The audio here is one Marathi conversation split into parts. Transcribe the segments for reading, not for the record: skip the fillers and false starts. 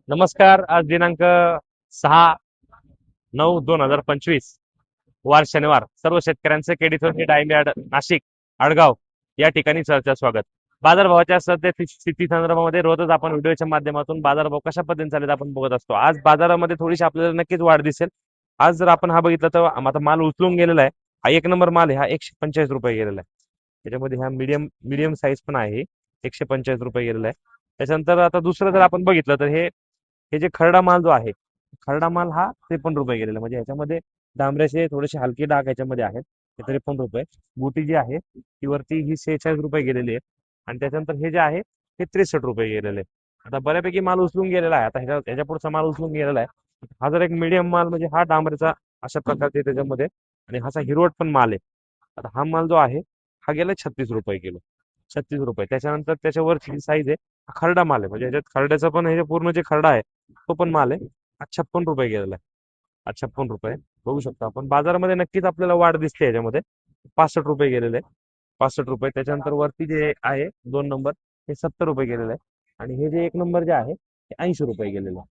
नमस्कार. आज दिनांक 6/9/2025 वार शनिवार. सर्व शेतकऱ्यांचं केडी डाळिंब यार्ड नाशिक आडगाव या ठिकाणी सहर्ष स्वागत. बाजारभावाच्या सध्या स्थिती संदर्भामध्ये रोजच आपण व्हिडिओच्या माध्यमातून बाजारभाव कशा पद्धतीने चालत आपण बघत असतो. आज बाजारामध्ये थोडीशी आपल्याला नक्कीच वाढ दिसेल. आज जर आपण हा बघितला तर आता माल उचलून गेलेला आहे. हा एक नंबर माल आहे, हा 145 रुपये गेलेला आहे. त्याच्यामध्ये हा मीडियम मीडियम साईज पण आहे, 145 रुपये गेलेला आहे. त्याच्यानंतर आता दुसरं जर आपण बघितलं तर हे हे जे खरडा माल जो आहे, खरडा माल हा 53 रुपये गेलेला, म्हणजे ह्याच्यामध्ये डांबऱ्याचे थोडेसे हलके डाग ह्याच्यामध्ये आहेत. ते 53 रुपये. गुटी जी आहे ती वरती ही 46 रुपये गेलेली आहे. आणि त्याच्यानंतर हे जे आहे हे 63 रुपये गेलेले आहे. आता बऱ्यापैकी माल उचलून गेलेला आहे. आता ह्याच्या पुढचा माल उचलून गेलेला आहे. हा जर एक मीडियम माल म्हणजे हा डांबरेचा अशा प्रकारचे त्याच्यामध्ये, आणि हाचा हिरवट पण माल आहे. आता हा माल जो आहे हा गेला 36 रुपये किलो. 36 रुपये. त्याच्यानंतर त्याच्यावरची साईज आहे, हा खरडा माल आहे, म्हणजे ह्याच्यात खरड्याचा पण हे पूर्ण जे खरडा आहे तो पण माल आहे. हा 56 रुपये गेलेला आहे. हा 56 रुपये. बघू शकतो आपण बाजारामध्ये नक्कीच आपल्याला वाढ दिसते याच्यामध्ये. 65 रुपये गेलेले आहे. 65 रुपये. त्याच्यानंतर वरती जे आहे 2 नंबर, हे 70 रुपये गेलेलं आहे. आणि हे जे 1 नंबर जे आहे ते 80 रुपये गेलेलं आहे.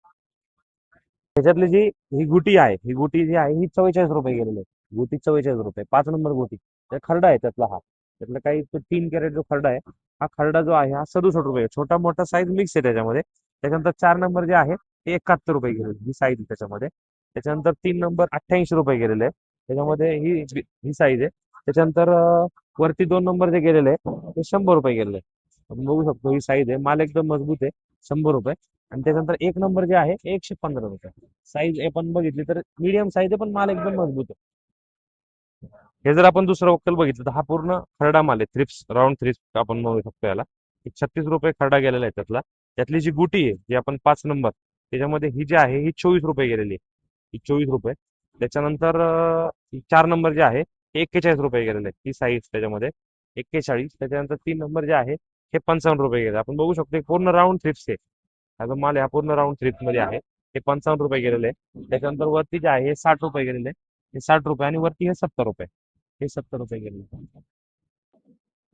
त्याच्यातली जी ही गुटी आहे, ही गुटी जी आहे ही 44 रुपये गेलेली आहे. गुटी 44 रुपये. 5 नंबर गुटी. त्या खरडा आहे त्यातला हा. त्यातला काही 3 कॅरेट जो खरडा आहे, हा खरडा जो आहे हा 67 रुपये. छोटा मोठा साईज मिक्स आहे त्याच्यामध्ये. त्याच्यानंतर 4 नंबर जे आहे ते 71 रुपये गेलेले, ही साईज त्याच्यामध्ये. त्याच्यानंतर 3 नंबर 88 रुपये गेलेले आहे. त्याच्यामध्ये ही साईज आहे. त्याच्यानंतर वरती 2 नंबर जे गेलेले आहे ते 100 रुपये गेलेले आहे. आपण बघू शकतो ही साईज आहे. माल एकदम मजबूत आहे. 100 रुपये. आणि त्याच्यानंतर 1 नंबर जे आहे ते 115 रुपये. साईज आपण बघितली तर मीडियम साईज आहे, पण माल एकदम मजबूत आहे. हे जर आपण दुसरं वक्कल बघितलं तर हा पूर्ण खरडा माल आहे. थ्रिप्स, राऊंड थ्रिप्स आपण म्हणू शकतो याला. 36 रुपये खरडा गेलेला आहे त्यातला. त्यातली जी गुटी आहे जी आपण 5 नंबर, त्याच्यामध्ये ही जी आहे ही 24 रुपये गेलेली आहे. ही 24 रुपये. त्याच्यानंतर 4 नंबर जे आहे हे 41 रुपये गेलेले आहे. ही साईज त्याच्यामध्ये 41. त्याच्यानंतर 3 नंबर जे आहे हे 55 रुपये गेले. आपण बघू शकतो पूर्ण राऊंड थ्रिप्स आहे. हा जो माल आहे हा पूर्ण राऊंड थ्रिप्स मध्ये आहे. हे 55 रुपये गेलेले आहे. त्याच्यानंतर वरती जे आहे हे 60 रुपये गेलेले आहे. हे 60 रुपये. आणि वरती हे 70 रुपये. हे 70 रुपये गेलेले.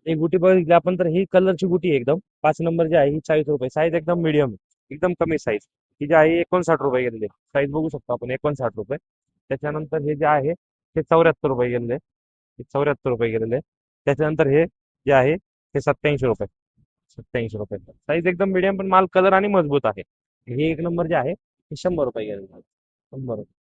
एक गुटी बघितली आपण तर ही कलरची गुटी आहे एकदम. 5 नंबर जी आहे ही 40 रुपये. साईज एकदम मिडियम आहे, एकदम कमी साईज. ही जी आहे 59 रुपये गेलेली. साईज बघू शकतो आपण, 59 रुपये. त्याच्यानंतर हे जे आहे हे 74 रुपये गेलेले. हे 74 रुपये गेलेले. त्याच्यानंतर हे जे आहे हे 87 रुपये. 87 रुपये. साईज एकदम मिडियम, पण माल कलर आणि मजबूत आहे. हे 1 नंबर जे आहे हे 100 रुपये गेलेले. 100 रुपये.